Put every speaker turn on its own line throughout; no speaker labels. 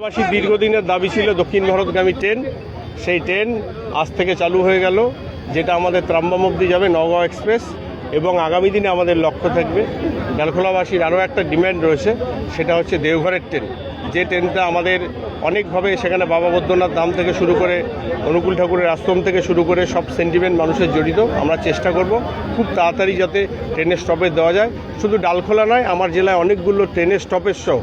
ডালখোলাবাসীর দীর্ঘদিনের দাবি ছিল দক্ষিণ ভারতগামী ট্রেন। সেই ট্রেন আজ থেকে চালু হয়ে গেল, যেটা আমাদের ত্রাম্বাম অবধি যাবে, নওগাঁ এক্সপ্রেস। এবং আগামী দিনে আমাদের লক্ষ্য থাকবে, ডালখোলাবাসীর আরও একটা ডিম্যান্ড রয়েছে, সেটা হচ্ছে দেওঘরের ট্রেন। যে ট্রেনটা আমাদের অনেকভাবে সেখানে বাবা বৈদ্যনাথ ধাম থেকে শুরু করে অনুকূল ঠাকুরের আশ্রম থেকে শুরু করে সব সেন্টিমেন্ট মানুষের জড়িত। আমরা চেষ্টা করব খুব তাড়াতাড়ি যাতে ট্রেনের স্টপেজ দেওয়া যায়। শুধু ডালখোলা নয়, আমার জেলায় অনেকগুলো ট্রেনের স্টপেজ সহ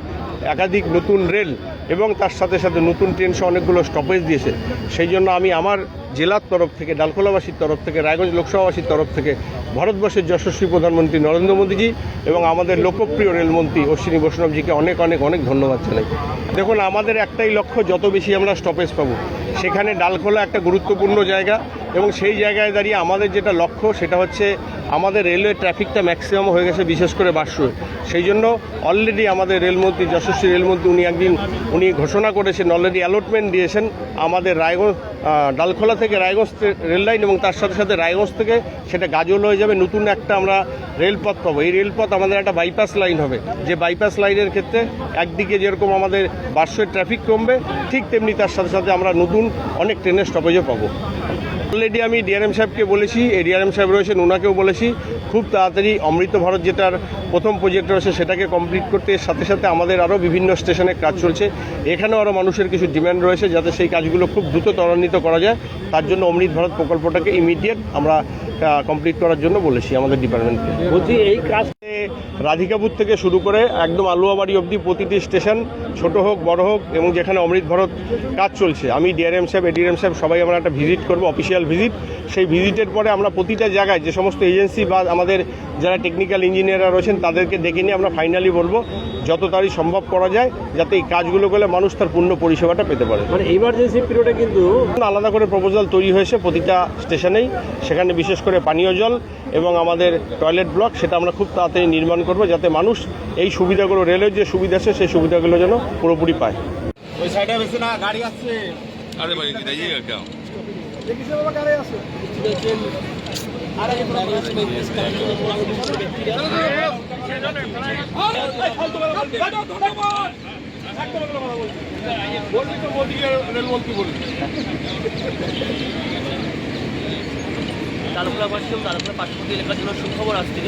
একাধিক নতুন রেল এবং তার সাথে সাথে নতুন ট্রেন সহ অনেকগুলো স্টপেজ দিয়েছে। সেই জন্য আমি আমার জেলার তরফ থেকে, ডালখোলাবাসীর তরফ থেকে, রায়গঞ্জ লোকসভাবাসীর তরফ থেকে ভারতবর্ষের যশস্বী প্রধানমন্ত্রী নরেন্দ্র মোদীজি এবং আমাদের লোকপ্রিয় রেলমন্ত্রী অশ্বিনী বৈষ্ণবজিকে অনেক অনেক অনেক ধন্যবাদ জানাই। দেখুন, আমাদের একটাই লক্ষ্য, যত বেশি আমরা স্টপেজ পাবো। সেখানে ডালখোলা একটা গুরুত্বপূর্ণ জায়গা এবং সেই জায়গায় দাঁড়িয়ে আমাদের যেটা লক্ষ্য সেটা হচ্ছে আমাদের রেলওয়ে ট্রাফিকটা ম্যাক্সিমাম হয়ে গেছে, বিশেষ করে বাসে। সেই জন্য অলরেডি আমাদের রেলমন্ত্রী, যশস্বী রেলমন্ত্রী, উনি ঘোষণা করেছেন, অলরেডি অ্যালটমেন্ট দিয়েছেন আমাদের রায়গঞ্জ ডালখোলা থেকে রায়গঞ্জ রেল লাইন এবং তার সাথে সাথে রায়গঞ্জ থেকে সেটা গাজল হয়ে যাবে, নতুন একটা আমরা রেলপথ পাবো। এই রেলপথ আমাদের একটা বাইপাস লাইন হবে, যে বাইপাস লাইনের ক্ষেত্রে একদিকে যেরকম আমাদের বাসের ট্রাফিক কমবে, ঠিক তেমনি তার সাথে সাথে আমরা নতুন অনেক ট্রেনের স্টপেজও পাবো। অলরেডি আমি ডিআরএম সাহেবকে বলেছি, এডিআরএম সাহেব রয়েছেন, ওনাকেও বলেছি খুব তাড়াতাড়ি অমৃত ভারত যেটার প্রথম প্রজেক্ট রয়েছে সেটাকে কমপ্লিট করতে। এর সাথে সাথে আমাদের আরও বিভিন্ন স্টেশনে কাজ চলছে, এখানেও আরও মানুষের কিছু ডিমান্ড রয়েছে, যাতে সেই কাজগুলো খুব দ্রুত ত্বরান্বিত করা যায়। তার জন্য অমৃত ভারত প্রকল্পটাকে ইমিডিয়েট আমরা কমপ্লিট করার জন্য বলেছি আমাদের ডিপার্টমেন্টকে। বলছি, এই কাজে রাধিকাপুর থেকে শুরু করে একদম আলুয়াবাড়ি অবধি প্রতিটি স্টেশন, ছোট হোক বড় হোক, এবং যেখানে অমৃত ভারত কাজ চলছে, আমি ডিআরএম সাহেব, এডিআরএম সাহেব সবাই আমরা একটা ভিজিট করবো, অফিসিয়াল ভিজিট। সেই ভিজিটের পরে আমরা প্রতিটা জায়গায় যে সমস্ত এজেন্সি বা আমাদের যারা টেকনিক্যাল ইঞ্জিনিয়াররা রয়েছেন তাদেরকে ডেকে নিয়ে আমরা ফাইনালি বলবো যত তাড়াতাড়ি সম্ভব করা যায়, যাতে এই কাজগুলো করলে মানুষ তার পূর্ণ পরিষেবাটা পেতে পারে।
মানে ইমার্জেন্সি পিরিয়ডে কিন্তু
আলাদা করে প্রপোজাল তৈরি হয়েছে প্রতিটা স্টেশনেই, সেখানে বিশেষ করে পানীয় জল এবং আমাদের টয়লেট ব্লক, সেটা আমরা খুব তাড়াতাড়ি নির্মাণ করবো, যাতে মানুষ এই সুবিধাগুলো, রেলের যে সুবিধা আছে সেই সুবিধাগুলো যেন পুরোপুরি পায়।
ওই সাইডে বেশি না, গাড়ি আসছে।
अरे भाई बताइएगा क्या
ডালখোলাবাসী এবং ডালখোলা পার্শ্ববর্তী এলাকার জন্য সুখবর আসছে।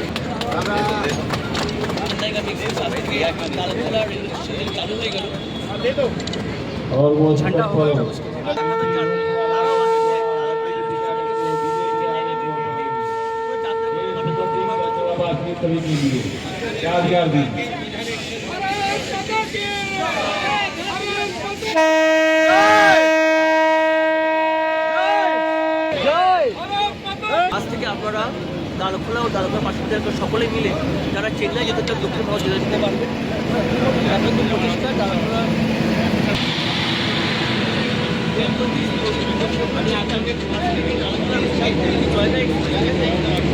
ডালখোলা রেল চালু হয়ে গেল। আজ থেকে আপনারা ডালখোলা ও ডালখোলা পার্শ্ববর্তী এলাকার সকলে মিলে যারা চেন্নাই যেতে চান দক্ষিণ ভারত যেতে পারবেন। এখন তো প্রতিষ্ঠা ডালখোলা জায়গায়